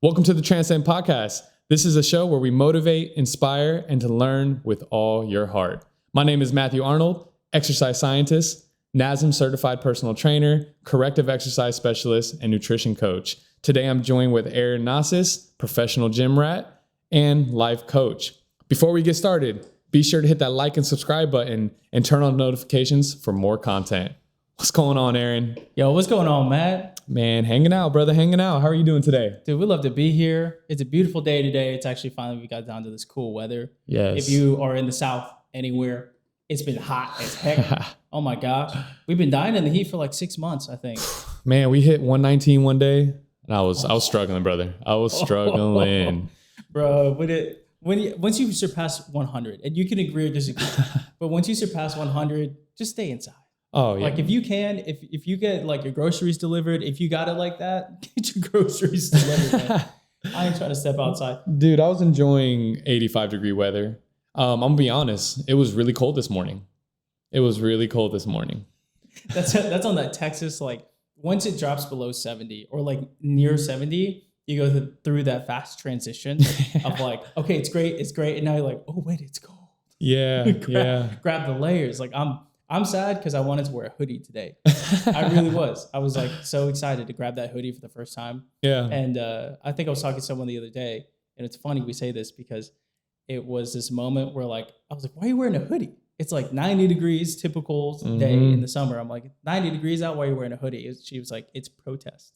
Welcome to the Transcend podcast. This is a show where we motivate, inspire, and to learn with all your heart. My name is Matthew Arnold, exercise scientist, NASM certified personal trainer, corrective exercise specialist, and nutrition coach. Today I'm joined with Arin, professional gym rat and life coach. Before we get started, be sure to hit that like and subscribe button and turn on notifications for more content. What's going on, Arin? Yo, what's going on, Matt? Man, hanging out, brother, hanging out. How are you doing today? Dude, we love to be here. It's a beautiful day today. It's actually finally we got down to this cool weather. Yes. If you are in the South anywhere, it's been hot as heck. Oh my gosh. We've been dying in the heat for like 6 months, I think. Man, we hit 119 one day, and I was struggling, brother. I was struggling. Bro, once you surpass 100, and you can agree or disagree, but once you surpass 100, just stay inside. Oh, yeah. Like if you can, if you get like your groceries delivered, if you got it like that, get your groceries delivered, man. I ain't trying to step outside. Dude, I was enjoying 85-degree weather. I'm going to be honest. It was really cold this morning. That's on that Texas, like once it drops below 70 or like near 70, you go through that fast transition of like, okay, it's great. And now you're like, oh, wait, it's cold. Yeah, grab the layers. Like I'm sad because I wanted to wear a hoodie today. I really was. I was like so excited to grab that hoodie for the first time. Yeah. And I think I was talking to someone the other day, and it's funny we say this because it was this moment where like, I was like, why are you wearing a hoodie? It's like 90 degrees, typical day in the summer. I'm like, 90 degrees out, why are you wearing a hoodie? She was like, it's protest.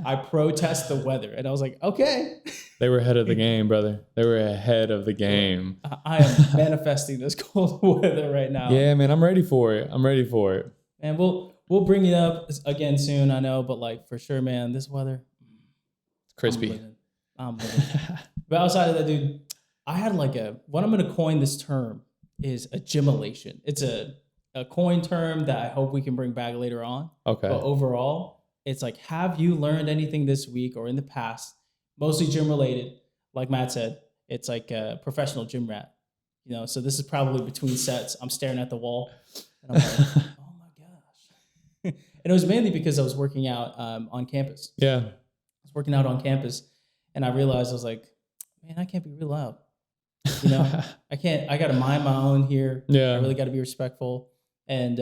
I protest the weather. And I was like, okay. They were ahead of the game, brother. They were ahead of the game. I am manifesting this cold weather right now. Yeah, man, I'm ready for it. And we'll bring it up again soon, I know, but like for sure, man, this weather. It's crispy. I'm living. But outside of that, dude, I had like what I'm going to coin this term is a Gymmalation. It's a coin term that I hope we can bring back later on. Okay. But overall, it's like, have you learned anything this week or in the past, mostly gym related? Like Matt said, it's like a professional gym rat. You know, so this is probably between sets. I'm staring at the wall and I'm like, oh my gosh. And it was mainly because I was working out on campus. Yeah. I was working out on campus and I realized I was like, man, I can't be real loud. You know, I got to mind my own here. Yeah. I really got to be respectful. And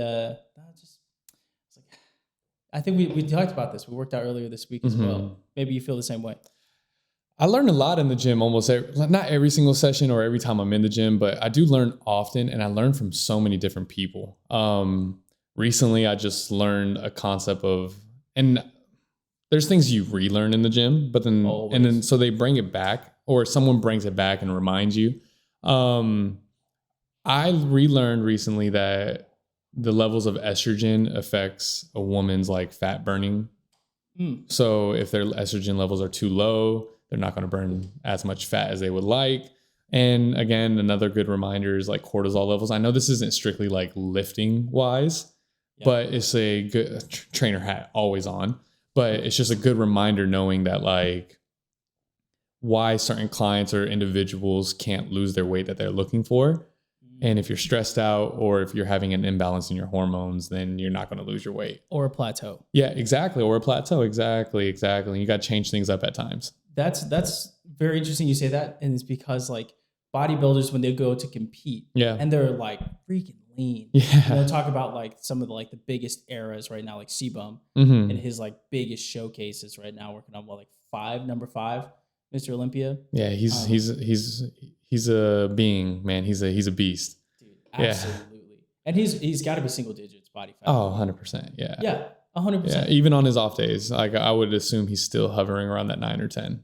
I think we talked about this. We worked out earlier this week as well. Maybe you feel the same way. I learn a lot in the gym, not every single session or every time I'm in the gym, but I do learn often, and I learn from so many different people. Recently, I just learned a concept and there's things you relearn in the gym, but then, Always. and then, so they bring it back or someone brings it back and reminds you. I relearned recently that the levels of estrogen affects a woman's like fat burning. So if their estrogen levels are too low, they're not going to burn as much fat as they would like. And again, another good reminder is like cortisol levels. I know this isn't strictly like lifting wise, but it's a good trainer hat always on. But it's just a good reminder knowing that like why certain clients or individuals can't lose their weight that they're looking for. And if you're stressed out or if you're having an imbalance in your hormones, then you're not going to lose your weight. Or a plateau. Yeah, exactly. Or a plateau. Exactly. You got to change things up at times. That's very interesting you say that. And it's because like bodybuilders, when they go to compete and they're like freaking lean. Yeah. They'll talk about like some of the like the biggest eras right now, like C-Bum and his like biggest showcases right now, working on number 5, Mr. Olympia. Yeah, he's a being, man. He's a beast. Dude, absolutely. Yeah. And he's got to be single digits body fat. Oh, 100%. Yeah. Yeah, 100%. Yeah, even on his off days, like I would assume he's still hovering around that 9 or 10.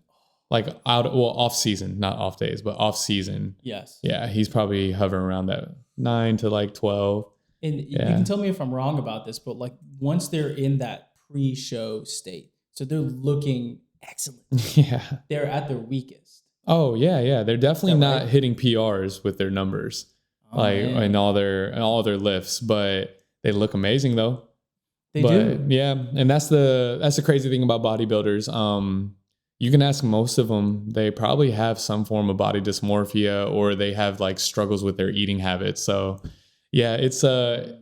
Like off season, not off days, but off season. Yes. Yeah, he's probably hovering around that 9 to like 12. And you can tell me if I'm wrong about this, but like once they're in that pre-show state, so they're looking excellent. Yeah. They're at their weakest. Oh yeah. They're definitely not hitting PRs with their numbers, in all their lifts, but they look amazing though. They do. Yeah, and that's the crazy thing about bodybuilders. You can ask most of them, they probably have some form of body dysmorphia or they have like struggles with their eating habits. So yeah, it's a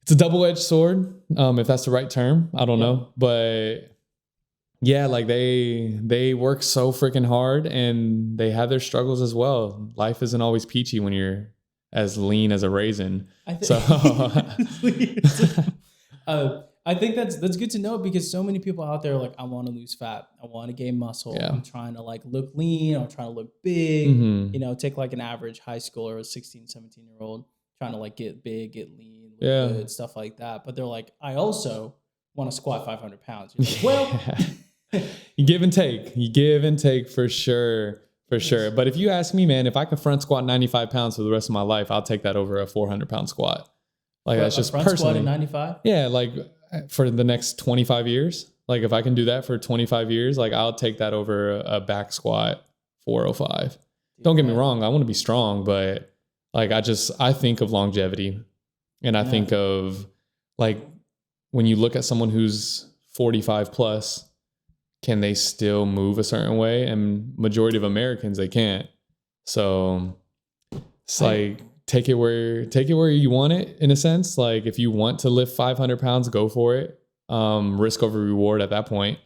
double-edged sword, if that's the right term. I don't know. But yeah, like they work so freaking hard and they have their struggles as well. Life isn't always peachy when you're as lean as a raisin. So I think that's good to know, because so many people out there are like, I want to lose fat, I want to gain muscle, Yeah. I'm trying to like look lean, I'm trying to look big. You know, take like an average high schooler or a 16, 17-year-old trying to like get big, get lean, look good, stuff like that. But they're like, I also want to squat 500 pounds. You're like, well, you give and take for sure. For sure. But if you ask me, man, if I can front squat 95 pounds for the rest of my life, I'll take that over a 400-pound squat. Like, that's just front personally. Squat at 95? Yeah, like for the next 25 years. Like if I can do that for 25 years, like I'll take that over a back squat 405. Don't get me wrong, I want to be strong, but like I think of longevity, and I think of like when you look at someone who's 45 plus, can they still move a certain way? And majority of Americans, they can't. So it's like take it where you want it, in a sense. Like if you want to lift 500 pounds, go for it. Risk over reward at that point.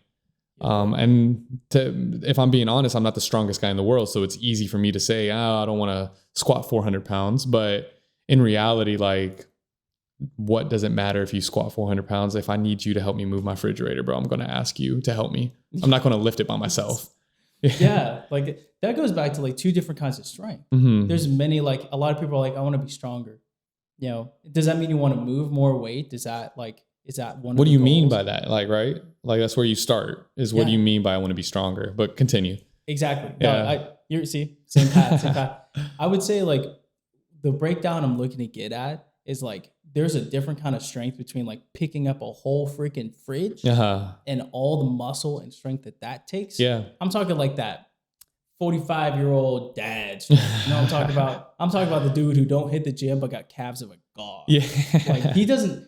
If I'm being honest, I'm not the strongest guy in the world. So it's easy for me to say, I don't want to squat 400 pounds. But in reality, like, what does it matter if you squat 400 pounds? If I need you to help me move my refrigerator, bro, I'm going to ask you to help me. I'm not going to lift it by myself. Yeah. Like that goes back to like two different kinds of strength. There's many, like a lot of people are like, I want to be stronger. You know, does that mean you want to move more weight? Is that one of what do you goals? mean by that? Like, right? Like that's where you start, is what do you mean by I want to be stronger? But continue. Exactly. Yeah. No, same path. I would say like the breakdown I'm looking to get at is like, there's a different kind of strength between like picking up a whole freaking fridge and all the muscle and strength that takes. Yeah. I'm talking like that 45-year-old dad. You know what I'm talking about? I'm talking about the dude who don't hit the gym but got calves of a god. Yeah. Like he doesn't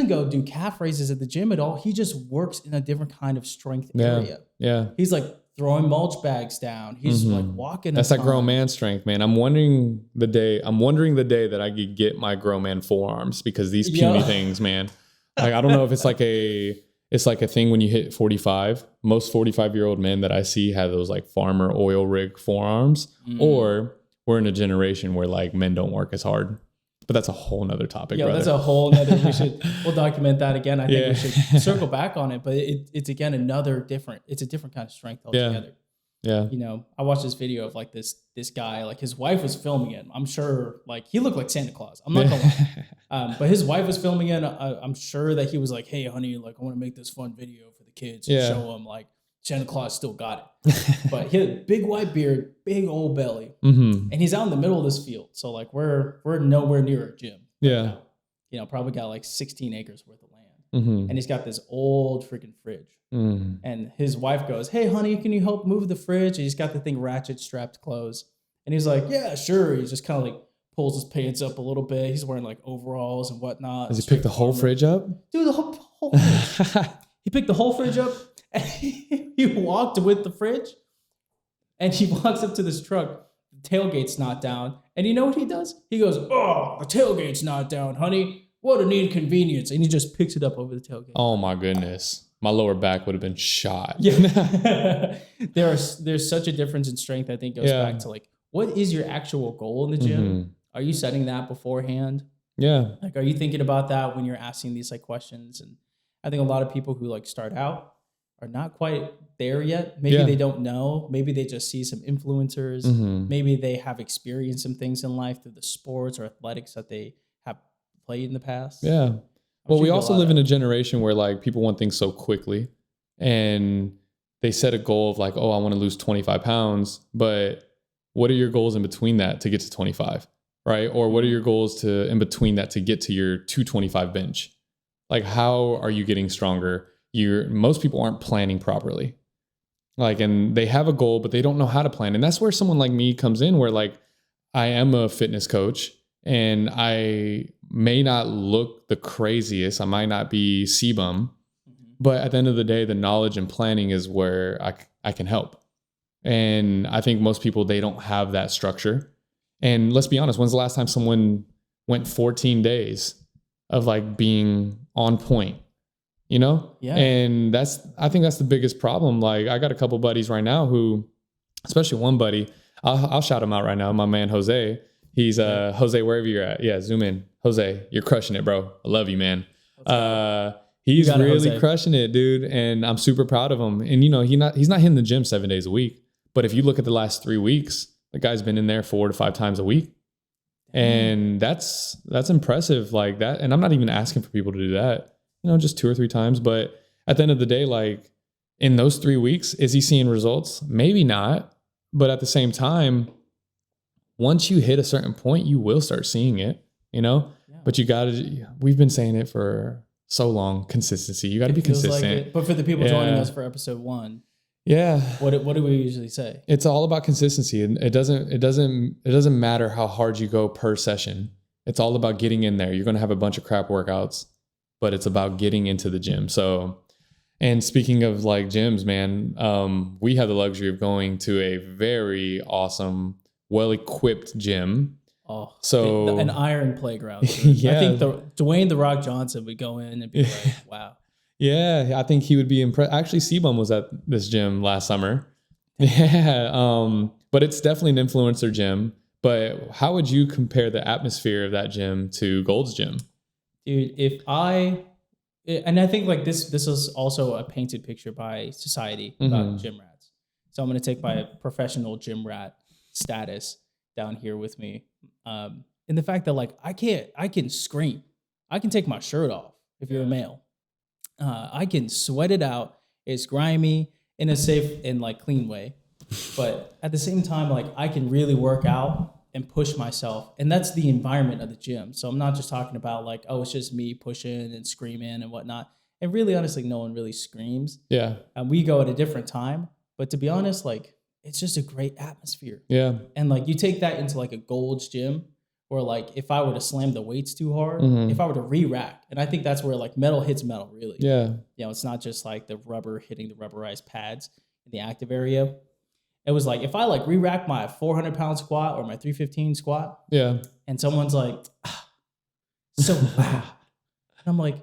go do calf raises at the gym at all. He just works in a different kind of strength area. Yeah. He's like throwing mulch bags down. He's like walking. That's that grown man strength, man. I'm wondering the day that I could get my grown man forearms, because these puny things, man. Like I don't know if it's like a thing when you hit 45. Most 45-year-old men that I see have those like farmer oil rig forearms, or we're in a generation where like men don't work as hard. But that's a whole nother topic. Yeah, brother. That's a whole nother. We'll document that again. I think we should circle back on it. But it's again it's a different kind of strength altogether. Yeah. You know, I watched this video of like this guy, like his wife was filming it. I'm sure like he looked like Santa Claus. I'm not gonna lie. But his wife was filming it. I'm sure that he was like, hey, honey, like I want to make this fun video for the kids and show them like Santa Claus still got it. But he had a big white beard, big old belly. And he's out in the middle of this field. So like we're nowhere near a gym. Now. You know, probably got like 16 acres worth of land. And he's got this old freaking fridge. And his wife goes, hey, honey, can you help move the fridge? And he's got the thing ratchet strapped closed. And he's like, yeah, sure. He just kind of like pulls his pants up a little bit. He's wearing like overalls and whatnot. Does he pick the whole fridge up? Dude, the whole fridge. He picked the whole fridge up. And he walked with the fridge, and he walks up to this truck. The tailgate's not down. And you know what he does? He goes, oh, the tailgate's not down, honey. What an inconvenience. And he just picks it up over the tailgate. Oh, my goodness. My lower back would have been shot. Yeah. There's such a difference in strength, I think, goes back to like, what is your actual goal in the gym? Are you setting that beforehand? Yeah. Like, are you thinking about that when you're asking these like questions? And I think a lot of people who like start out are not quite there yet. Maybe they don't know. Maybe they just see some influencers. Maybe they have experienced some things in life through the sports or athletics that they have played in the past. Yeah. Well, we also live in a generation where like people want things so quickly, and they set a goal of like, oh, I want to lose 25 pounds. But what are your goals in between that to get to 25? Right? Or what are your goals in between that to get to your 225 bench? Like, how are you getting stronger? Most people aren't planning properly. Like, and they have a goal, but they don't know how to plan. And that's where someone like me comes in, where like I am a fitness coach and I may not look the craziest. I might not be CBUM, but at the end of the day, the knowledge and planning is where I can help. And I think most people, they don't have that structure. And let's be honest, when's the last time someone went 14 days of like being on point? you know? Yeah. And I think that's the biggest problem. Like I got a couple buddies right now who, especially one buddy, I'll shout him out right now. My man, Jose. He's Jose, wherever you're at. Yeah. Zoom in. Jose, you're crushing it, bro. I love you, man. He's really crushing it, dude. And I'm super proud of him. And he's not hitting the gym 7 days a week. But if you look at the last 3 weeks, the guy's been in there 4 to 5 times a week. And that's impressive, like that. And I'm not even asking for people to do that, just 2 or 3 times. But at the end of the day, like in those 3 weeks, is he seeing results? Maybe not. But at the same time, once you hit a certain point, you will start seeing it, Yeah. But we've been saying it for so long, consistency. You got to be consistent. But for the people joining us for episode 1, yeah. What do we usually say? It's all about consistency, and it doesn't matter how hard you go per session. It's all about getting in there. You're going to have a bunch of crap workouts, but it's about getting into the gym. So, and speaking of like gyms, man, we have the luxury of going to a very awesome, well-equipped gym. Oh, so an iron playground. Yeah. I think Dwayne "The Rock" Johnson would go in and be like, wow. Yeah, I think he would be impressed. Actually, C-Bum was at this gym last summer. Yeah, but it's definitely an influencer gym. But how would you compare the atmosphere of that gym to Gold's Gym? Dude, and I think like this is also a painted picture by society about gym rats. So I'm going to take my professional gym rat status down here with me. In the fact that like I can scream. I can take my shirt off if you're a male. I can sweat it out. It's grimy in a safe and like clean way. But at the same time, like I can really work out and push myself. And that's the environment of the gym. So I'm not just talking about like, oh, it's just me pushing and screaming and whatnot. And really, honestly, no one really screams. Yeah. And we go at a different time. But to be honest, like it's just a great atmosphere. Yeah. And like you take that into like a Gold's Gym, or like if I were to slam the weights too hard, if I were to re-rack, and I think that's where like metal hits metal really. Yeah. It's not just like the rubber hitting the rubberized pads in the active area. It was like if I like re-rack my 400-pound squat or my 315 squat, and someone's like, so loud, and I'm like,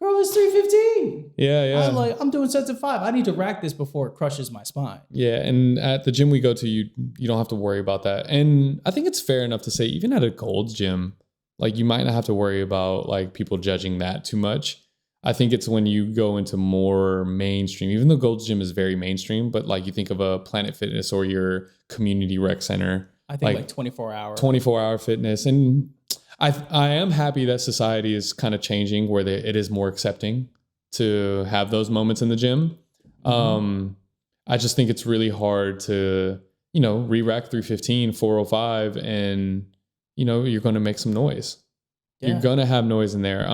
girl, it's 315. Yeah. I'm doing sets of 5. I need to rack this before it crushes my spine. Yeah, and at the gym we go to, you don't have to worry about that. And I think it's fair enough to say, even at a Gold's Gym, like you might not have to worry about like people judging that too much. I think it's when you go into more mainstream, even though Gold's Gym is very mainstream, but like you think of a Planet Fitness or your community rec center. I think like 24-hour fitness. And I am happy that society is kind of changing where it is more accepting to have those moments in the gym. I just think it's really hard to, re-rack 315, 405, and, you're going to make some noise. Yeah. You're going to have noise in there.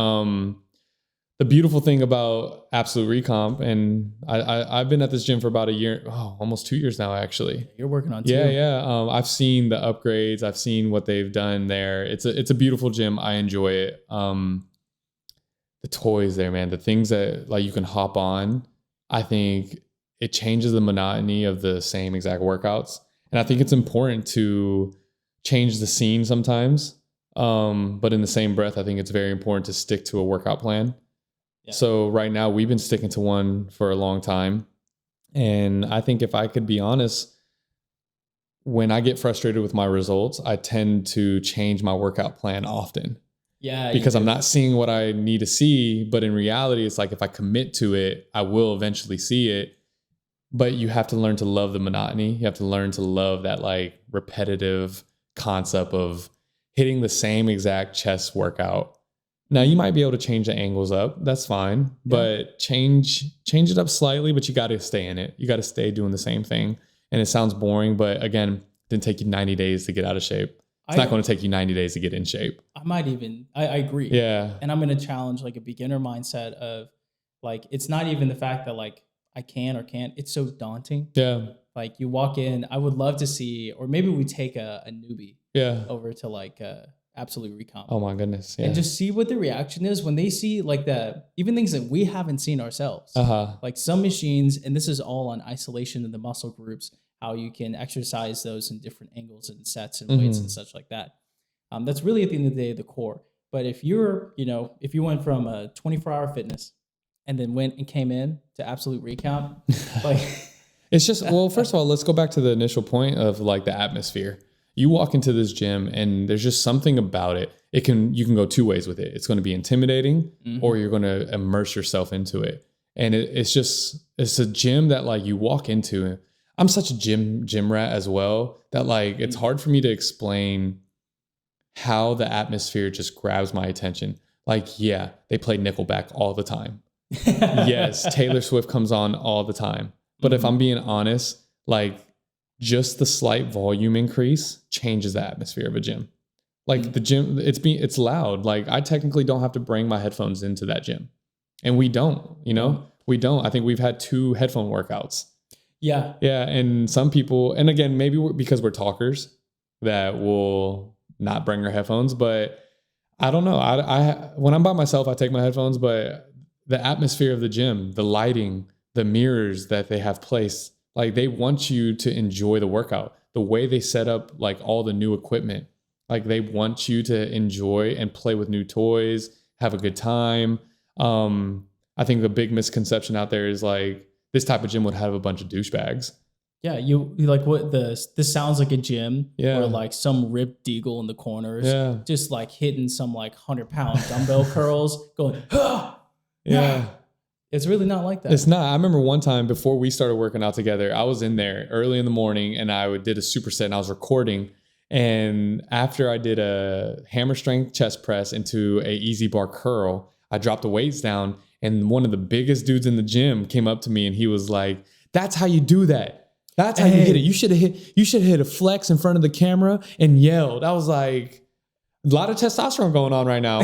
The beautiful thing about Absolute Recomp, and I've been at this gym for about a year, almost 2 years now, actually. You're working on 2. Yeah. I've seen the upgrades. I've seen what they've done there. It's a beautiful gym. I enjoy it. The toys there, man, the things that like you can hop on, I think it changes the monotony of the same exact workouts. And I think it's important to change the scene sometimes. But in the same breath, I think it's very important to stick to a workout plan. Yeah. So right now we've been sticking to one for a long time. And I think if I could be honest, when I get frustrated with my results, I tend to change my workout plan often. Yeah. Because I'm not seeing what I need to see. But in reality, it's like if I commit to it, I will eventually see it. But you have to learn to love the monotony. You have to learn to love that like repetitive concept of hitting the same exact chest workout. Now you might be able to change the angles up. That's fine. But change it up slightly, but you got to stay in it. You got to stay doing the same thing. And it sounds boring, but again, it didn't take you 90 days to get out of shape. It's not going to take you 90 days to get in shape. I agree. Yeah. And I'm going to challenge like a beginner mindset of like, it's not even the fact that like I can or can't. It's so daunting. Yeah. Like you walk in, I would love to see, or maybe we take a newbie over to like Absolute Recomp. Oh my goodness. Yeah. And just see what the reaction is when they see like even things that we haven't seen ourselves. Like some machines, and this is all on isolation of the muscle groups, how you can exercise those in different angles and sets and weights and such like that. That's really at the end of the day, the core. But if you're, if you went from a 24-hour fitness and then went and came in to absolute recount. Like, it's just, well, first of all, let's go back to the initial point of like the atmosphere. You walk into this gym and there's just something about it. You can go two ways with it. It's going to be intimidating, or you're going to immerse yourself into it. And it's a gym that like you walk into. I'm such a gym rat as well that like it's hard for me to explain how the atmosphere just grabs my attention. Like, yeah, they play Nickelback all the time. Yes, Taylor Swift comes on all the time. But if I'm being honest, like just the slight volume increase changes the atmosphere of a gym. Like the gym, it's loud. Like I technically don't have to bring my headphones into that gym. And we don't, we don't. I think we've had 2 headphone workouts. Yeah. Yeah. And some people, and again, maybe because we're talkers, that will not bring our headphones. But I don't know. I when I'm by myself, I take my headphones. But the atmosphere of the gym, the lighting, the mirrors that they have placed, like they want you to enjoy the workout. The way they set up like all the new equipment, like they want you to enjoy and play with new toys, have a good time. I think the big misconception out there is like, this type of gym would have a bunch of douchebags. Yeah, you like what this sounds like a gym where like some ripped deagle in the corners, just like hitting some like 100-pound dumbbell curls, going, yeah. It's really not like that. It's not. I remember one time before we started working out together, I was in there early in the morning and I did a superset and I was recording. And after I did a hammer strength chest press into a easy bar curl, I dropped the weights down. And one of the biggest dudes in the gym came up to me and he was like, "That's how you do that. That's how you hit it. You should have hit a flex in front of the camera and yelled." I was like, a lot of testosterone going on right now.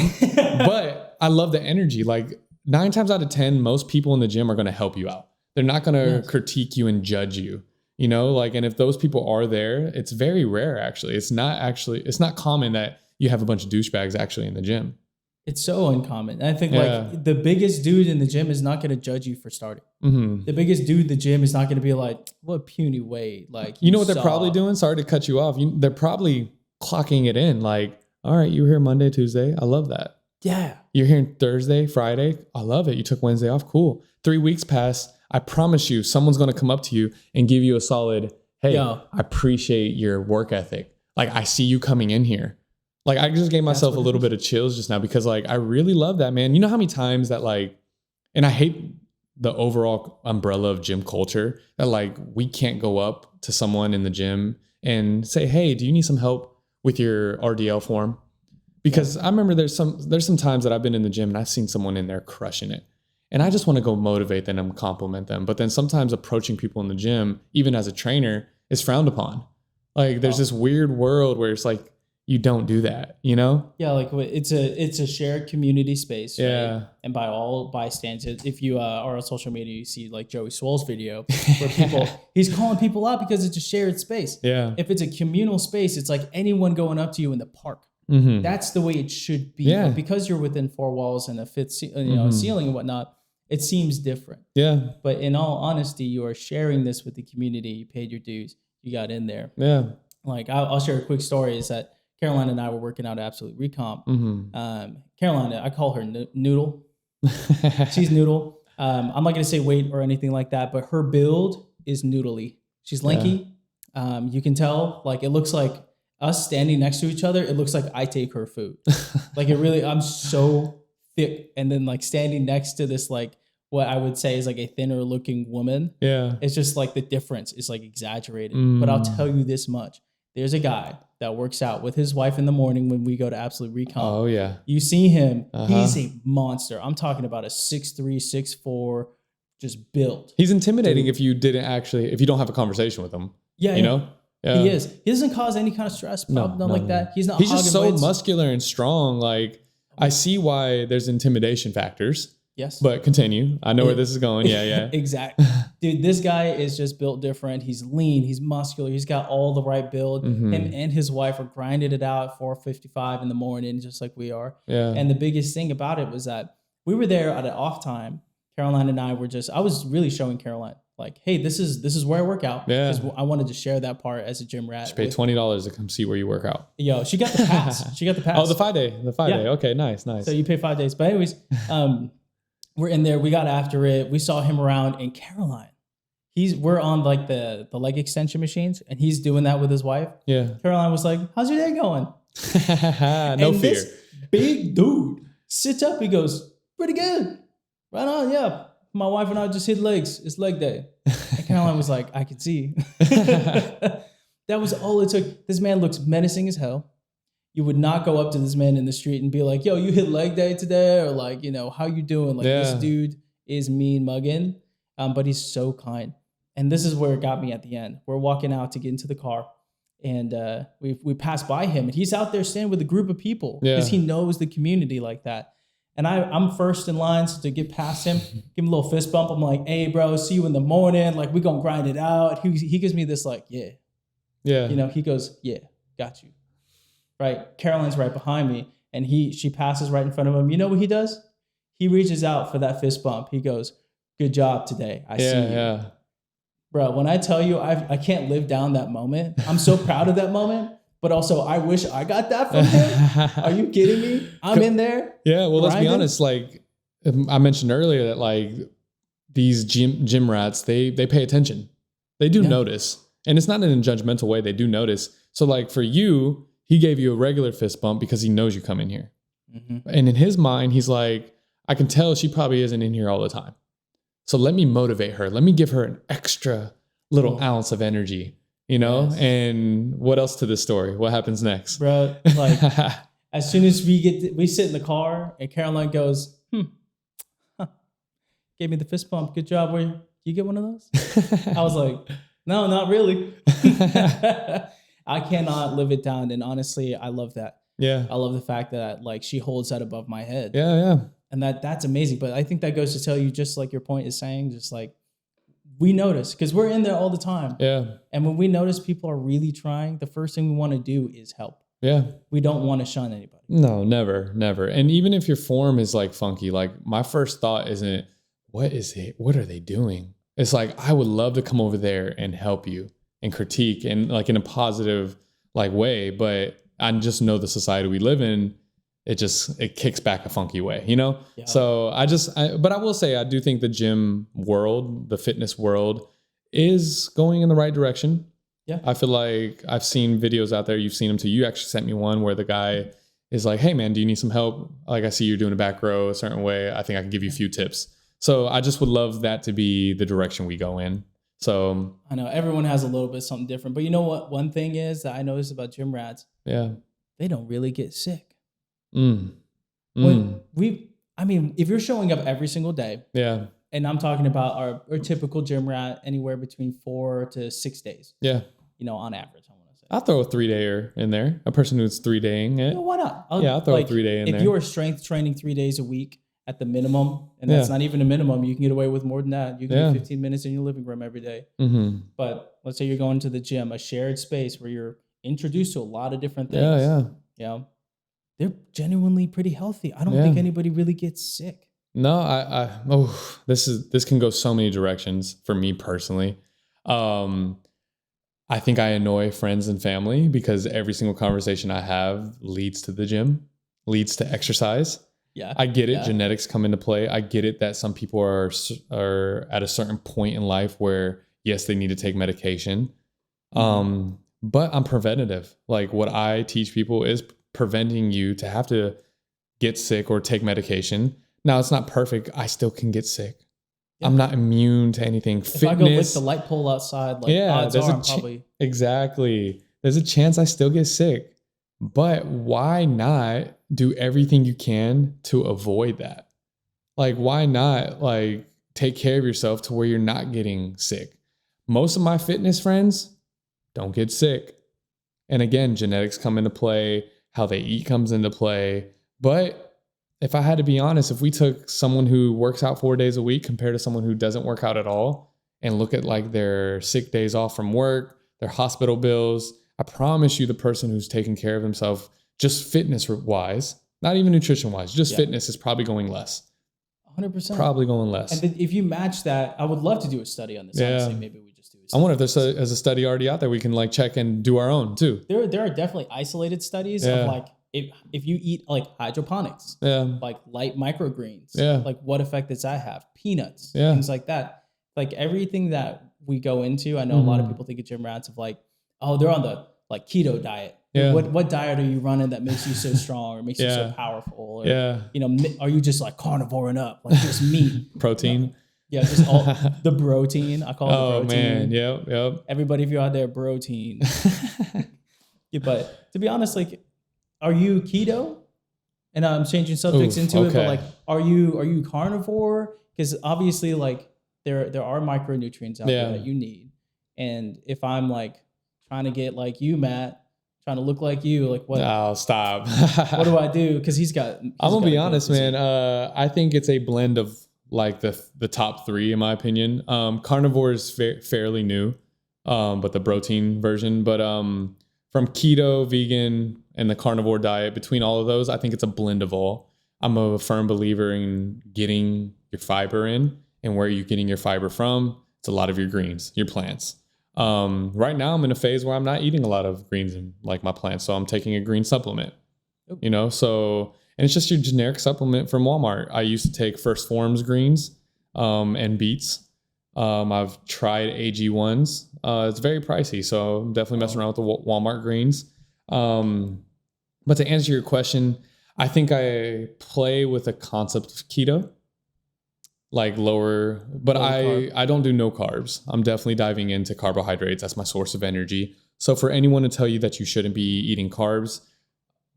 But I love the energy. Like 9 times out of 10, most people in the gym are going to help you out. They're not going to critique you and judge you, like, and if those people are there, it's very rare. Actually, it's not common that you have a bunch of douchebags actually in the gym. It's so uncommon. I think like the biggest dude in the gym is not going to judge you for starting. The biggest dude in the gym is not going to be like, "What puny weight?" Like, you know what they're probably doing? Sorry to cut you off. They're probably clocking it in. Like, all right, you were here Monday, Tuesday. I love that. Yeah. You're here Thursday, Friday. I love it. You took Wednesday off. Cool. 3 weeks pass. I promise you, someone's going to come up to you and give you a solid, "Hey, I appreciate your work ethic. Like, I see you coming in here." Like, I just gave myself a little bit of chills just now because, like, I really love that, man. You know how many times that, like, and I hate the overall umbrella of gym culture that, like, we can't go up to someone in the gym and say, "Hey, do you need some help with your RDL form?" Because I remember there's some times that I've been in the gym and I've seen someone in there crushing it. And I just want to go motivate them and compliment them. But then sometimes approaching people in the gym, even as a trainer, is frowned upon. Like, there's this weird world where it's like, you don't do that, Yeah, like it's a shared community space. Yeah. Right? And by all bystanders, if you are on social media, you see like Joey Swoll's video where he's calling people out because it's a shared space. Yeah. If it's a communal space, it's like anyone going up to you in the park. That's the way it should be. Yeah. But because you're within 4 walls and a fifth ceiling and whatnot, it seems different. Yeah. But in all honesty, you are sharing this with the community. You paid your dues. You got in there. Yeah. Like I'll share a quick story is that Caroline and I were working out at Absolute Recomp. Caroline, I call her Noodle. She's Noodle. I'm not going to say weight or anything like that, but her build is noodly. She's lanky. Yeah. You can tell, like, it looks like us standing next to each other. It looks like I take her food. Like, I'm so thick. And then, like, standing next to this, like, what I would say is like a thinner looking woman. Yeah. It's just like the difference is like exaggerated. But I'll tell you this much. There's a guy that works out with his wife in the morning when we go to Absolute Recomp. Oh, yeah. You see him. He's a monster. I'm talking about a 6'3", 6'4", just built. He's intimidating if you don't have a conversation with him. Yeah. You know? Yeah. He is. He doesn't cause any kind of stress. Nothing like that. He's just so muscular and strong. Like, I see why there's intimidation factors. Yes. But continue. I know where this is going. Yeah. Exactly. Dude, this guy is just built different. He's lean. He's muscular. He's got all the right build. Him and his wife are grinding it out at 4:55 in the morning, just like we are. Yeah. And the biggest thing about it was that we were there at an off time. Caroline and I I was really showing Caroline, like, hey, this is where I work out. Yeah. Because I wanted to share that part as a gym rat. She paid $20 to come see where you work out. Yo, she got the pass. Oh, the 5 day. The 5 day. Okay, nice. So you pay 5 days. But anyways, we're in there. We got after it. We saw him around. And Caroline, we're on like the leg extension machines, and he's doing that with his wife. Yeah. Caroline was like, "How's your day going?" No fear. This big dude sits up. He goes, "Pretty good. Right on. Yeah. My wife and I just hit legs. It's leg day." And Caroline was like, "I can see." That was all it took. This man looks menacing as hell. You would not go up to this man in the street and be like, "Yo, you hit leg day today?" Or like, "How you doing?" Like, this dude is mean mugging, but he's so kind. And this is where it got me at the end. We're walking out to get into the car, and we pass by him, and he's out there standing with a group of people because he knows the community like that. And I'm first in line, so to get past him, give him a little fist bump. I'm like, "Hey, bro, see you in the morning. Like, we gonna grind it out." He gives me this like, "Yeah." He goes, "Yeah, got you." Right? Caroline's right behind me, and she passes right in front of him. You know what he does? He reaches out for that fist bump. He goes, "Good job today. I see you." Yeah. Bro, when I tell you I can't live down that moment, I'm so proud of that moment, but also I wish I got that from him. Are you kidding me? I'm in there. Yeah, well, let's be honest. Like I mentioned earlier that like these gym rats, they pay attention. They do notice. And it's not in a judgmental way. They do notice. So like for you, he gave you a regular fist bump because he knows you come in here. Mm-hmm. And in his mind, he's like, I can tell she probably isn't in here all the time. So let me motivate her. Let me give her an extra little ounce of energy, Yes. And what else to this story? What happens next? Bro, like as soon as we sit in the car and Caroline goes, gave me the fist bump. Good job. You get one of those? I was like, no, not really. I cannot live it down. And honestly, I love that. Yeah. I love the fact that like she holds that above my head. Yeah, yeah. And that's amazing. But I think that goes to tell you, just like your point is saying, just like we notice because we're in there all the time. Yeah. And when we notice people are really trying, the first thing we want to do is help. Yeah. We don't want to shun anybody. No, never, never. And even if your form is like funky, like my first thought isn't, what is it? What are they doing? It's like, I would love to come over there and help you and critique and like in a positive like way. But I just know the society we live in, it kicks back a funky way, Yeah. So but I will say, I do think the gym world, the fitness world is going in the right direction. Yeah. I feel like I've seen videos out there. You've seen them too. You actually sent me one where the guy is like, "Hey man, do you need some help? Like I see you're doing a back row a certain way. I think I can give you a few tips." So I just would love that to be the direction we go in. So I know everyone has a little bit something different, but you know what? One thing is that I noticed about gym rats. Yeah. They don't really get sick. If you're showing up every single day. Yeah. And I'm talking about our typical gym rat anywhere between 4 to 6 days. Yeah. On average, I want to say. I'll throw a 3-dayer in there. A person who's 3-daying it. No, why not? I'll throw a 3-day in there. If you're strength training 3 days a week at the minimum, and that's not even a minimum, you can get away with more than that. You can get 15 minutes in your living room every day. Mm-hmm. But let's say you're going to the gym, a shared space where you're introduced to a lot of different things. Yeah. They're genuinely pretty healthy. I don't think anybody really gets sick. No, this can go so many directions for me personally. I think I annoy friends and family because every single conversation I have leads to the gym, leads to exercise. Yeah. I get it. Yeah. Genetics come into play. I get it that some people are at a certain point in life where, yes, they need to take medication. But I'm preventative. Like what I teach people is preventing you to have to get sick or take medication. Now it's not perfect. I still can get sick. Yeah. I'm not immune to anything. If I go lick the light pole outside, odds are I'm probably... Exactly. There's a chance I still get sick. But why not do everything you can to avoid that? Like, why not take care of yourself to where you're not getting sick? Most of my fitness friends don't get sick. And again, genetics come into play. How they eat comes into play. But if I had to be honest, if we took someone who works out 4 days a week compared to someone who doesn't work out at all and look at their sick days off from work, their hospital bills, I promise you the person who's taking care of himself, just fitness wise, not even nutrition wise, just fitness is probably going less. 100%. Probably going less. And if you match that, I would love to do a study on this. Honestly, maybe we just do a study. I wonder if there's a study already out there we can check and do our own too. There are definitely isolated studies of if you eat like hydroponics, like light microgreens, like what effect does that have? Peanuts, things like that. Like everything that we go into, I know a lot of people think of gym rats of like, oh, they're on the like keto diet. Yeah. What diet are you running that makes you so strong or makes you so powerful? Or, you know, are you just like carnivoring up, like just meat, protein? Yeah, just all the protein. I call it the protein. Man, yep. Everybody, if you're out there, protein. But to be honest, like, are you keto? And I'm changing subjects into it, but like, are you carnivore? Because obviously, like, there are micronutrients out there that you need. And if I'm like trying to get like you, Matt, trying to look like you, like what? Oh, stop. What do I do? Because I'm gonna be honest, man. I think it's a blend of like the top three, in my opinion. Carnivore is fairly new, but the protein version. But from keto, vegan, and the carnivore diet, between all of those, I think it's a blend of all. I'm a firm believer in getting your fiber in, and where are you getting your fiber from? It's a lot of your greens, your plants. Right now I'm in a phase where I'm not eating a lot of greens in like my plants. So I'm taking a green supplement, you know, and it's just your generic supplement from Walmart. I used to take First Forms greens, and beets. I've tried AG1s. It's very pricey. So I'm definitely messing around with the Walmart greens. But to answer your question, I think I play with the concept of keto. Like lower, but I don't do no carbs. I'm definitely diving into carbohydrates. That's my source of energy. So for anyone to tell you that you shouldn't be eating carbs,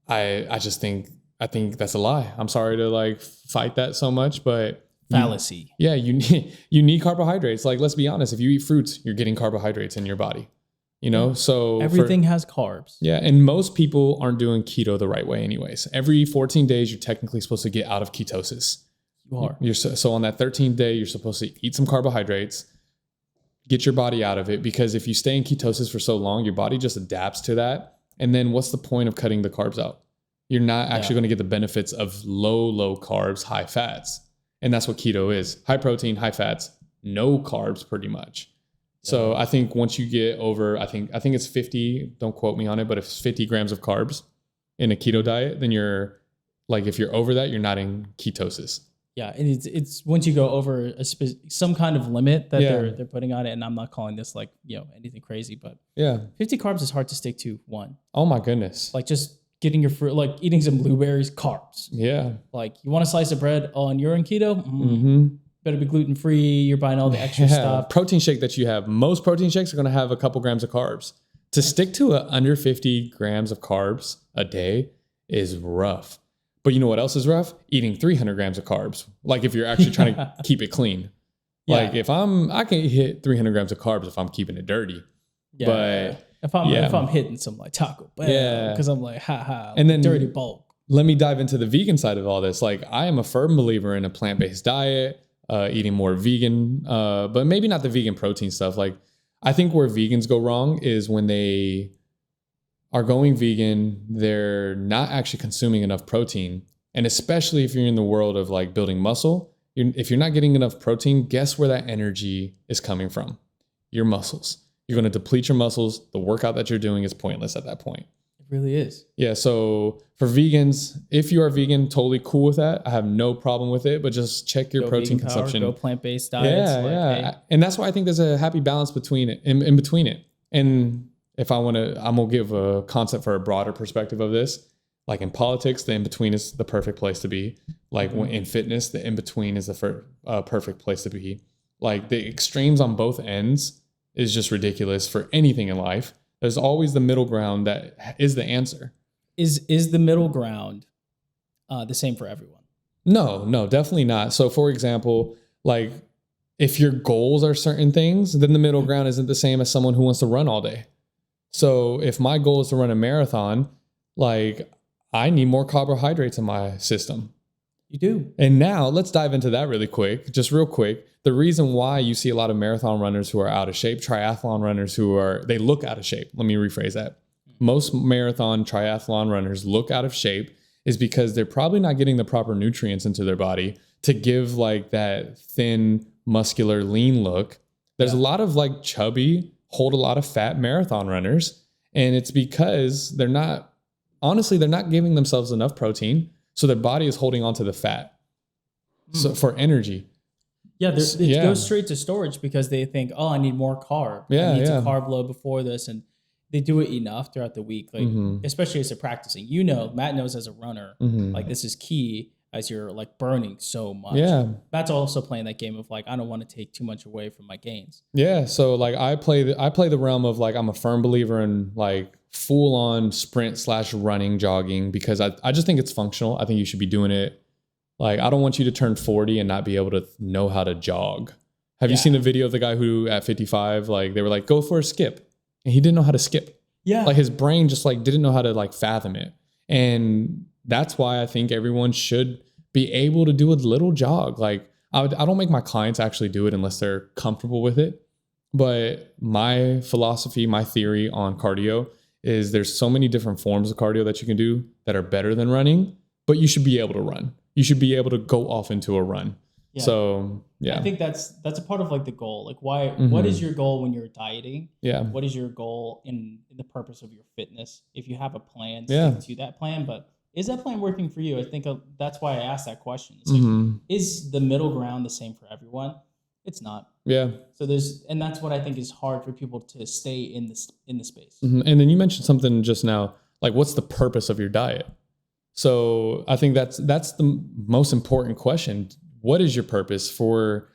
I think that's a lie. I'm sorry to like fight that so much, but fallacy. You need carbohydrates. Like, let's be honest. If you eat fruits, you're getting carbohydrates in your body. You know, so everything has carbs. Yeah, and most people aren't doing keto the right way, anyways. Every 14 days, you're technically supposed to get out of ketosis. So on that 13th day, you're supposed to eat some carbohydrates, get your body out of it, because if you stay in ketosis for so long, your body just adapts to that. And then what's the point of cutting the carbs out? You're not actually going to get the benefits of low carbs, high fats. And that's what keto is. High protein, high fats, no carbs pretty much. So I think once you get over, I think it's 50, don't quote me on it, but if it's 50 grams of carbs in a keto diet, then you're like, if you're over that, you're not in ketosis. Yeah, and it's once you go over some kind of limit that they're putting on it, and I'm not calling this like, you know, anything crazy, but 50 carbs is hard to stick to. One. Oh my goodness. Like just getting your fruit, like eating some blueberries, carbs. Yeah. Like you want a slice of bread, and you're in keto, better be gluten free. You're buying all the extra stuff. Protein shake that you have. Most protein shakes are going to have a couple grams of carbs. To stick to under 50 grams of carbs a day is rough. But you know what else is rough? Eating 300 grams of carbs. Like if you're actually trying to keep it clean. Like I can hit 300 grams of carbs if I'm keeping it dirty. Yeah. But if I'm hitting some like Taco Bell, because I'm like, and then dirty bulk. Let me dive into the vegan side of all this. Like I am a firm believer in a plant-based diet, eating more vegan, but maybe not the vegan protein stuff. Like I think where vegans go wrong is when they are going vegan, they're not actually consuming enough protein. And especially if you're in the world of like building muscle, if you're not getting enough protein, guess where that energy is coming from? Your muscles. You're going to deplete your muscles. The workout that you're doing is pointless at that point. It really is. Yeah. So for vegans, if you are vegan, totally cool with that. I have no problem with it, but just check your protein consumption. Go plant-based diets. Yeah. And that's why I think there's a happy balance between it, in between it. And if I'm going to give a concept for a broader perspective of this. Like in politics, the in-between is the perfect place to be. Like in fitness, the in-between is the perfect place to be. Like the extremes on both ends is just ridiculous for anything in life. There's always the middle ground that is the answer. Is the middle ground the same for everyone? No, definitely not. So for example, like if your goals are certain things, then the middle ground isn't the same as someone who wants to run all day. So if my goal is to run a marathon, like I need more carbohydrates in my system. You do. And now let's dive into that really quick, just real quick. The reason why you see a lot of marathon runners who are out of shape, triathlon runners they look out of shape. Let me rephrase that. Most marathon triathlon runners look out of shape is because they're probably not getting the proper nutrients into their body to give like that thin, muscular, lean look. There's a lot of like chubby, hold a lot of fat marathon runners. And it's because they're not honestly, they're not giving themselves enough protein. So their body is holding onto the fat. So for energy. Yeah, it goes straight to storage because they think, oh, I need more carb. I need to carb load before this. And they do it enough throughout the week, like especially as they're practicing. Matt knows as a runner, like this is key as you're like burning so much. Yeah. Matt's also playing that game of like, I don't want to take too much away from my gains. Yeah. So like I play the realm of like, I'm a firm believer in like full on sprint / running, jogging, because I just think it's functional. I think you should be doing it. Like, I don't want you to turn 40 and not be able to know how to jog. Have you seen the video of the guy who at 55, like they were like, go for a skip. And he didn't know how to skip. Yeah. Like his brain just like didn't know how to like fathom it. And that's why I think everyone should be able to do a little jog. Like I don't make my clients actually do it unless they're comfortable with it. But my philosophy, my theory on cardio is there's so many different forms of cardio that you can do that are better than running, but you should be able to run. You should be able to go off into a run. Yeah. So yeah, I think that's a part of like the goal. Like why, what is your goal when you're dieting? Yeah. What is your goal in the purpose of your fitness? If you have a plan, stick to that plan, but is that plan working for you? I think that's why I asked that question. It's like, is the middle ground the same for everyone? It's not. Yeah. So and that's what I think is hard for people to stay in the space. And then you mentioned something just now, like what's the purpose of your diet? So I think that's the most important question. What is your purpose for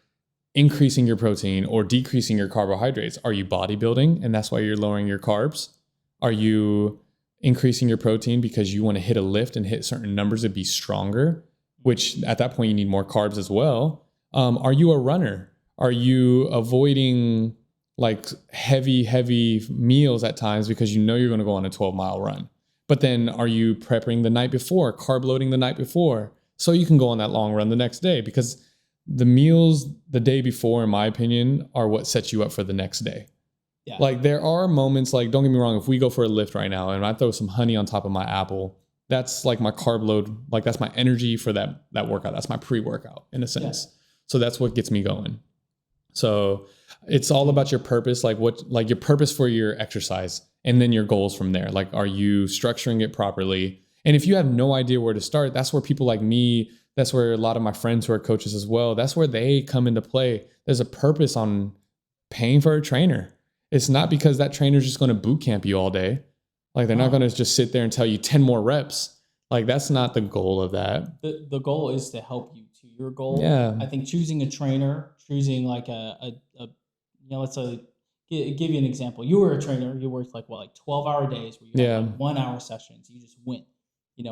increasing your protein or decreasing your carbohydrates? Are you bodybuilding and that's why you're lowering your carbs? Are you increasing your protein because you want to hit a lift and hit certain numbers to be stronger, which at that point you need more carbs as well? Are you a runner? Are you avoiding like heavy meals at times because you know you're going to go on a 12-mile run? But then are you prepping the night before, carb loading the night before, so you can go on that long run the next day? Because the meals the day before, in my opinion, are what sets you up for the next day. Yeah. Like there are moments, like don't get me wrong, if we go for a lift right now and I throw some honey on top of my apple, that's like my carb load, like that's my energy for that workout. That's my pre-workout in a sense. Yeah. So that's what gets me going. So it's all about your purpose, like your purpose for your exercise. And then your goals from there. Like, are you structuring it properly? And if you have no idea where to start, that's where people like me, that's where a lot of my friends who are coaches as well, that's where they come into play. There's a purpose on paying for a trainer. It's not because that trainer's just going to boot camp you all day. Like they're not going to just sit there and tell you 10 more reps. Like that's not the goal of that. The goal is to help you to your goal. Yeah. I think choosing a trainer, choosing like let's say, give you an example. You were a trainer. You worked like 12-hour days where you had like 1-hour sessions. You just went,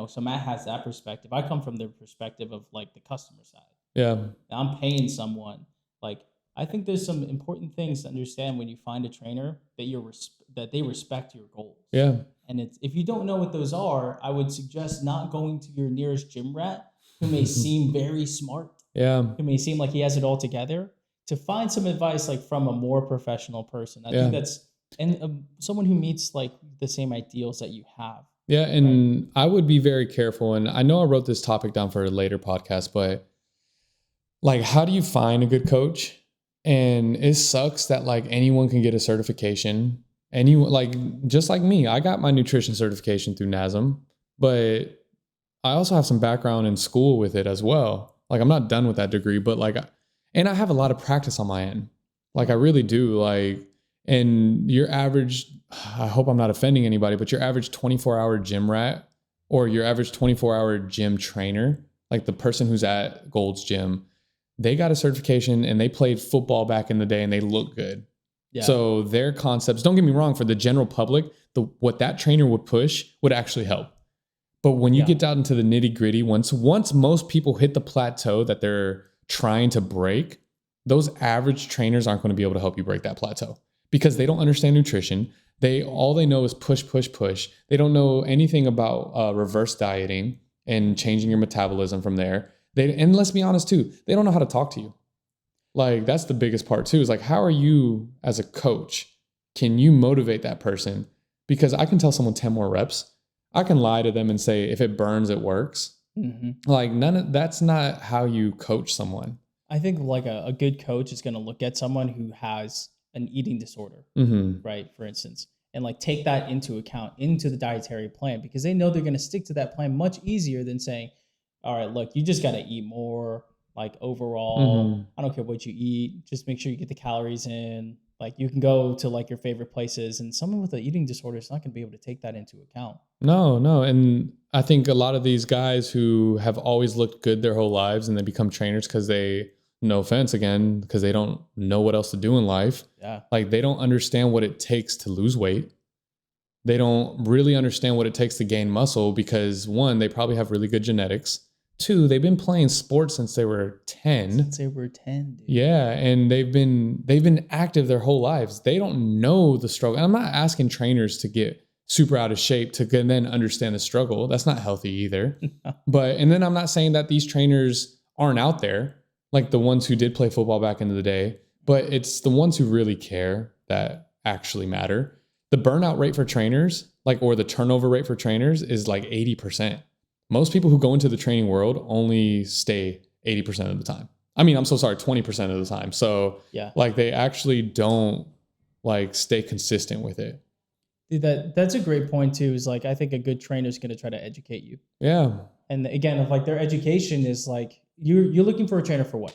so Matt has that perspective. I come from the perspective of like the customer side. Yeah. I'm paying someone. Like, I think there's some important things to understand when you find a trainer that they respect your goals. Yeah. And if you don't know what those are, I would suggest not going to your nearest gym rat who may seem very smart. Yeah. Who may seem like he has it all together. To find some advice like from a more professional person. I think that's someone who meets like the same ideals that you have. Yeah, and right? I would be very careful. And I know I wrote this topic down for a later podcast, but like, how do you find a good coach? And it sucks that like anyone can get a certification. Anyone, like just like me, I got my nutrition certification through NASM, but I also have some background in school with it as well. Like I'm not done with that degree, but like. And I have a lot of practice on my end. Like I really do. Like, and your average, I hope I'm not offending anybody, but your average 24-hour gym rat or your average 24-hour gym trainer, like the person who's at Gold's Gym, they got a certification and they played football back in the day and they look good. Yeah. So their concepts, don't get me wrong, for the general public, what that trainer would push would actually help. But when you get out into the nitty gritty, once most people hit the plateau that they're trying to break, those average trainers aren't going to be able to help you break that plateau because they don't understand nutrition. All they know is push. They don't know anything about reverse dieting and changing your metabolism from there. And let's be honest too, they don't know how to talk to you. Like that's the biggest part too, is like, how are you as a coach? Can you motivate that person? Because I can tell someone 10 more reps. I can lie to them and say, if it burns, it works. Mm-hmm. Like that's not how you coach someone. I think like a good coach is going to look at someone who has an eating disorder, right? For instance, and like take that into account into the dietary plan, because they know they're going to stick to that plan much easier than saying, all right, look, you just got to eat more, like overall, I don't care what you eat, just make sure you get the calories in. Like you can go to like your favorite places, and someone with an eating disorder is not going to be able to take that into account. No. And I think a lot of these guys who have always looked good their whole lives and they become trainers because they, no offense again, because they don't know what else to do in life. Yeah. Like they don't understand what it takes to lose weight. They don't really understand what it takes to gain muscle because one, they probably have really good genetics. Two, they've been playing sports since they were 10. Since they were 10, dude. Yeah, and they've been active their whole lives. They don't know the struggle. And I'm not asking trainers to get super out of shape to then understand the struggle. That's not healthy either. And then I'm not saying that these trainers aren't out there, like the ones who did play football back in the day, but it's the ones who really care that actually matter. The burnout rate for trainers, or the turnover rate for trainers is like 80%. Most people who go into the training world only stay 80% of the time. I mean, I'm so sorry, 20% of the time. So yeah, they actually don't stay consistent with it. Dude, that's a great point too, is I think a good trainer is going to try to educate you. Yeah. And again, if their education is you're looking for a trainer for what?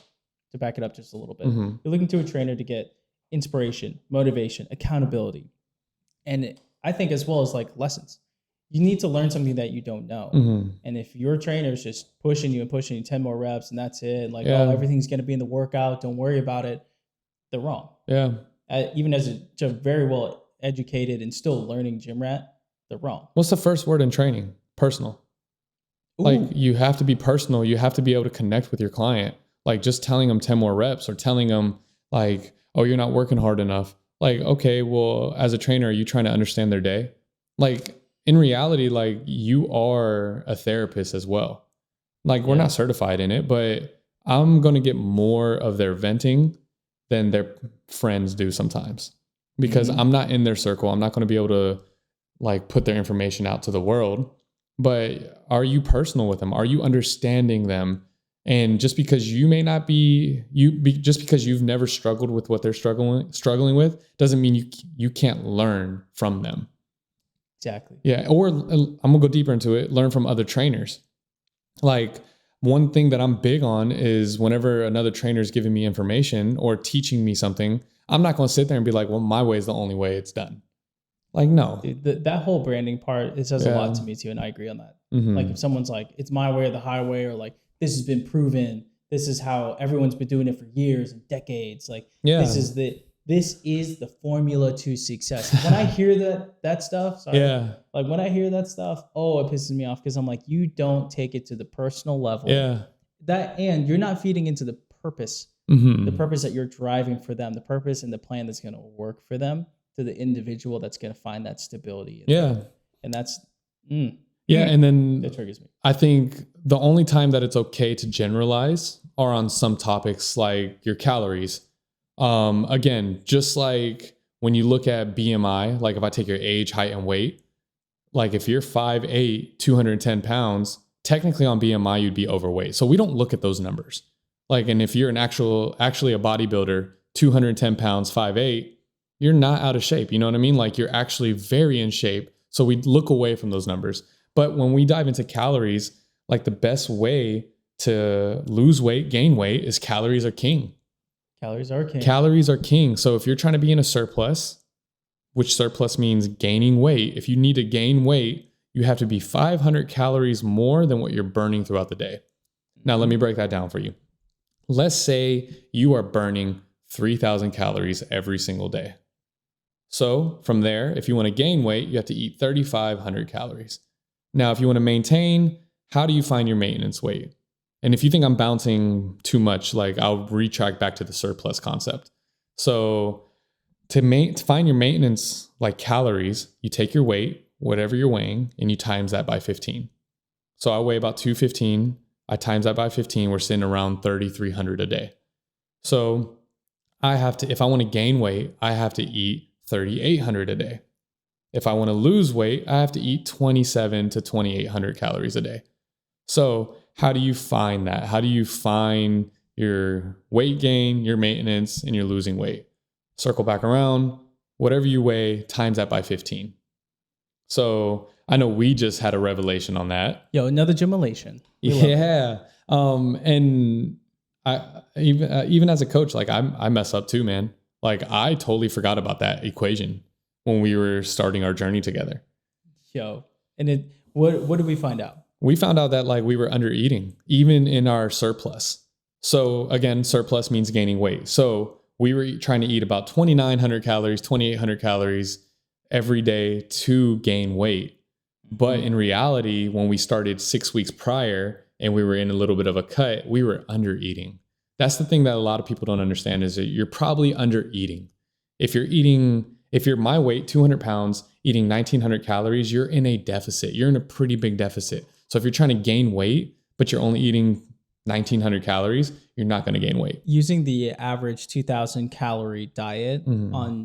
To back it up just a little bit. Mm-hmm. You're looking to a trainer to get inspiration, motivation, accountability. And I think as well as lessons. You need to learn something that you don't know. Mm-hmm. And if your trainer is just pushing you 10 more reps and that's it, and oh, everything's going to be in the workout, don't worry about it, they're wrong. Yeah. Even as a very well educated and still learning gym rat, they're wrong. What's the first word in training? Personal. Ooh. You have to be personal. You have to be able to connect with your client. Just telling them 10 more reps or telling them oh, you're not working hard enough. Okay, well, as a trainer, are you trying to understand their day? In reality, you are a therapist as well. We're not certified in it, but I'm going to get more of their venting than their friends do sometimes because I'm not in their circle. I'm not going to be able to put their information out to the world. But are you personal with them? Are you understanding them? And just because you may not be, just because you've never struggled with what they're struggling with, doesn't mean you can't learn from them. Exactly. Yeah. Or I'm gonna go deeper into it. Learn from other trainers. One thing that I'm big on is whenever another trainer is giving me information or teaching me something, I'm not going to sit there and be like, well, my way is the only way it's done. No. Dude, that whole branding part, it says a lot to me too. And I agree on that. Mm-hmm. If someone's it's my way or the highway, or this has been proven, this is how everyone's been doing it for years and decades. This is the formula to success. When I hear that stuff, when I hear that stuff, it pisses me off because I'm you don't take it to the personal level. Yeah. And you're not feeding into the purpose, the purpose that you're driving for them, the purpose and the plan that's going to work for them, to the individual that's going to find that stability. And that's, and then that triggers me. I think the only time that it's okay to generalize are on some topics like your calories. Again, just when you look at BMI, if I take your age, height, and weight, if you're 5'8", 210 pounds, technically on BMI, you'd be overweight. So we don't look at those numbers. And if you're actually a bodybuilder, 210 pounds, 5'8", you're not out of shape. You know what I mean? You're actually very in shape. So we look away from those numbers. But when we dive into calories, the best way to lose weight, gain weight is calories are king. Calories are king. Calories are king. So if you're trying to be in a surplus, which surplus means gaining weight, if you need to gain weight, you have to be 500 calories more than what you're burning throughout the day. Now, let me break that down for you. Let's say you are burning 3,000 calories every single day. So from there, if you want to gain weight, you have to eat 3,500 calories. Now, if you want to maintain, how do you find your maintenance weight? And if you think I'm bouncing too much, I'll retract back to the surplus concept. So to find your maintenance, calories, you take your weight, whatever you're weighing, and you times that by 15. So I weigh about 215. I times that by 15. We're sitting around 3,300 a day. So if I want to gain weight, I have to eat 3,800 a day. If I want to lose weight, I have to eat 2,700 to 2,800 calories a day. So how do you find that? How do you find your weight gain, your maintenance, and your losing weight? Circle back around. whatever you weigh, times that by 15. So I know we just had a revelation on that. Yo, another Gymmalation. Yeah. And I even as a coach, like I mess up too, man. Like I totally forgot about that equation when we were starting our journey together. Yo, and what did we find out? We found out that like we were under eating, even in our surplus. So again, surplus means gaining weight. So we were trying to eat about 2,900 calories, 2,800 calories every day to gain weight. But in reality, when we started 6 weeks prior and we were in a little bit of a cut, we were under eating. That's the thing that a lot of people don't understand is that you're probably under eating. If you're my weight, 200 pounds, eating 1,900 calories, you're in a deficit. You're in a pretty big deficit. So if you're trying to gain weight, but you're only eating 1,900 calories, you're not going to gain weight. Using the average 2,000 calorie diet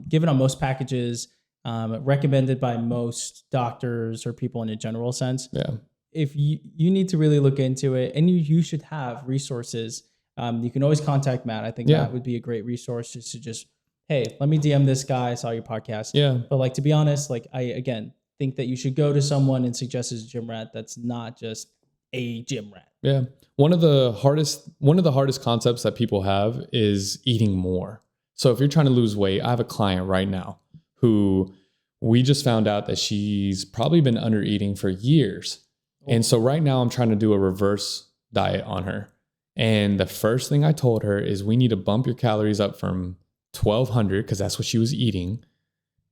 given on most packages, recommended by most doctors or people in a general sense. Yeah. If you need to really look into it, and you should have resources. You can always contact Matt. I think that would be a great resource just hey, let me DM this guy. I saw your podcast. Yeah. But like, to be honest, like I, again, think that you should go to someone and suggest as a gym rat that's not just a gym rat. Yeah. One of the hardest concepts that people have is eating more. So if you're trying to lose weight, I have a client right now who we just found out that she's probably been under eating for years. And so right now I'm trying to do a reverse diet on her. And the first thing I told her is we need to bump your calories up from 1,200, because that's what she was eating,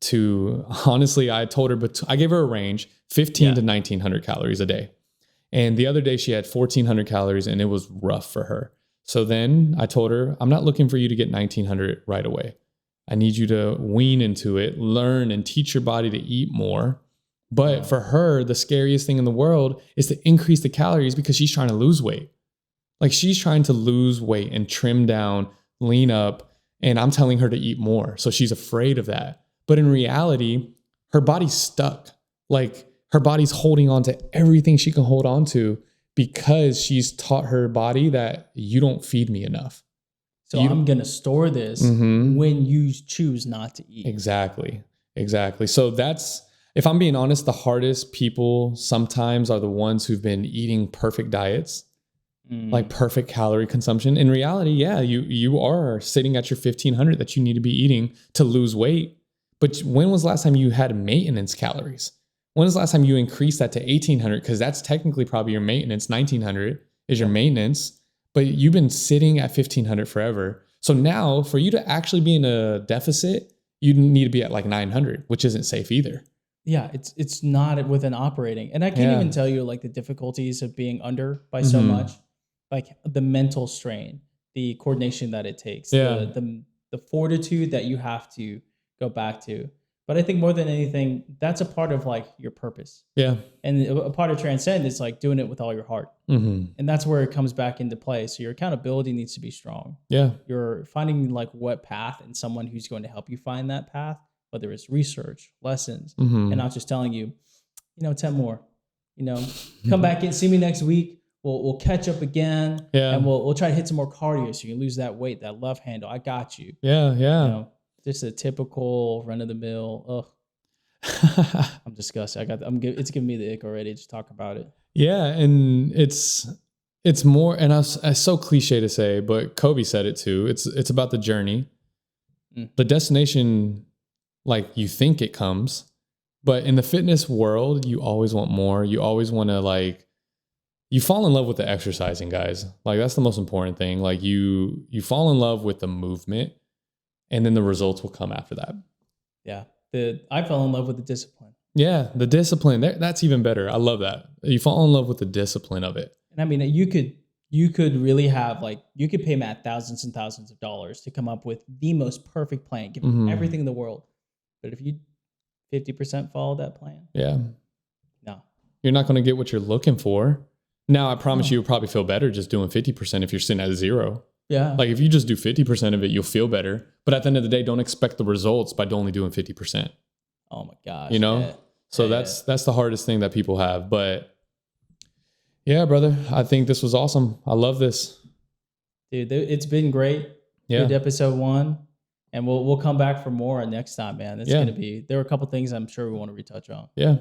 to, honestly, I told her, but I gave her a range, 15 to 1,900 calories a day. And the other day she had 1,400 calories and it was rough for her. So then I told her, I'm not looking for you to get 1,900 right away. I need you to wean into it, learn and teach your body to eat more. But for her, the scariest thing in the world is to increase the calories because she's trying to lose weight. Like she's trying to lose weight and trim down, lean up, and I'm telling her to eat more. So she's afraid of that. But in reality, her body's stuck. Like her body's holding on to everything she can hold on to because she's taught her body that you don't feed me enough. So I'm going to store this when you choose not to eat. Exactly. So that's, if I'm being honest, the hardest people sometimes are the ones who've been eating perfect diets, like perfect calorie consumption. In reality, yeah, you are sitting at your 1,500 that you need to be eating to lose weight. But when was the last time you had maintenance calories? When was the last time you increased that to 1,800? Because that's technically probably your maintenance. 1,900 is your maintenance, but you've been sitting at 1,500 forever. So now for you to actually be in a deficit, you need to be at like 900, which isn't safe either. Yeah, it's not within operating. And I can't even tell you like the difficulties of being under by so much, like the mental strain, the coordination that it takes, the fortitude that you have to go back to. But I think more than anything, that's a part of like your purpose. Yeah. And a part of Transcend is like doing it with all your heart. And that's where it comes back into play. So your accountability needs to be strong. Yeah. You're finding like what path and someone who's going to help you find that path, whether it's research, lessons, and not just telling you, 10 more, come back and see me next week. We'll catch up again. Yeah. And we'll try to hit some more cardio so you can lose that weight, that love handle. I got you. Yeah. Yeah. Just a typical run of the mill. Ugh. I'm disgusted. It's giving me the ick already. Just talk about it. Yeah. And it's more, and it's so cliche to say, but Kobe said it too. It's about the journey. The destination, like you think it comes, but in the fitness world, you always want more. You always want to you fall in love with the exercising, guys. Like that's the most important thing. Like you fall in love with the movement. And then the results will come after that. Yeah. I fell in love with the discipline. Yeah. The discipline. That's even better. I love that. You fall in love with the discipline of it. And I mean, you could really have you could pay Matt thousands and thousands of dollars to come up with the most perfect plan, give him everything in the world. But if you 50% follow that plan. Yeah. No. You're not going to get what you're looking for. Now, I promise you'll probably feel better just doing 50% if you're sitting at 0. Yeah. Like if you just do 50% of it, you'll feel better. But at the end of the day, don't expect the results by only doing 50%. Oh my gosh. Yeah. So that's the hardest thing that people have. But yeah, brother, I think this was awesome. I love this. Dude, it's been great. Yeah. Good episode 1. And we'll come back for more next time, man. It's Yeah. gonna be, there are a couple things I'm sure we want to retouch on. Yeah.